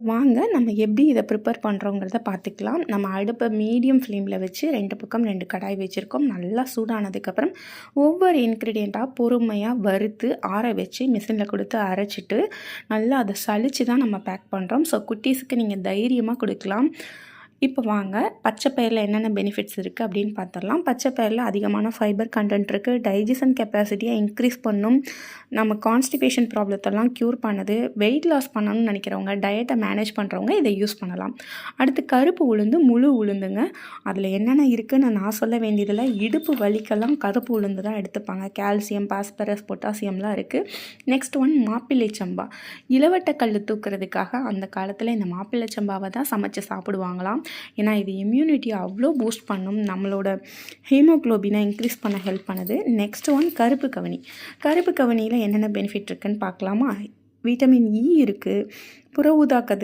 வாங்க நம்ம எப்படி இதை ப்ரிப்பேர் பண்ணுறோங்கிறத பார்த்துக்கலாம். நம்ம அடுப்பை மீடியம் ஃப்ளேமில் வச்சு 2 பக்கம் 2 கடாய் வச்சுருக்கோம். நல்லா சூடானதுக்கப்புறம் ஒவ்வொரு இன்க்ரீடியண்ட்டாக பொறுமையாக வறுத்து ஆற வச்சு மிஷினில் கொடுத்து அரைச்சிட்டு நல்லா அதை சலித்து தான் நம்ம பேக் பண்ணுறோம். ஸோ குட்டீஸுக்கு நீங்கள் தைரியமாக கொடுக்கலாம். இப்போ வாங்க பச்சை பயிரில் என்னென்ன பெனிஃபிட்ஸ் இருக்குது அப்படின்னு பார்த்துடலாம். பச்சை பயிரில் அதிகமான ஃபைபர் கண்டென்ட் இருக்குது. டைஜஷன் கெப்பாசிட்டியை இன்க்ரீஸ் பண்ணும். நம்ம கான்ஸ்டிபேஷன் ப்ராப்ளத்தெல்லாம் க்யூர் பண்ணுது. வெயிட் லாஸ் பண்ணணும்னு நினைக்கிறவங்க, டயட்டை மேனேஜ் பண்ணுறவங்க இதை யூஸ் பண்ணலாம். அடுத்து கருப்பு உளுந்து, முழு உளுந்துங்க. அதில் என்னென்ன இருக்குதுன்னு நான் சொல்ல வேண்டியதில்லை. இடுப்பு வலிக்கெல்லாம் கருப்பு உளுந்து தான் எடுத்துப்பாங்க. கால்சியம், பாஸ்பரஸ், பொட்டாசியம்லாம் இருக்குது. நெக்ஸ்ட் ஒன் மாப்பிள்ளை சம்பா. இளவட்ட கல் தூக்குறதுக்காக அந்த காலத்தில் இந்த மாப்பிள்ளை சம்பாவை தான் சமைச்சு சாப்பிடுவாங்களாம். ஏன்னா இது இம்யூனிட்டியை அவ்வளோ பூஸ்ட் பண்ணும். நம்மளோட ஹீமோக்ளோபினை இன்க்ரீஸ் பண்ண ஹெல்ப் பண்ணுது. நெக்ஸ்ட் ஒன் கருப்பு கவனி. கருப்பு கவனியில் என்னென்ன பெனிஃபிட் இருக்குதுன்னு பார்க்கலாமா? விட்டமின் இ இருக்குது. புற ஊதா கதிர்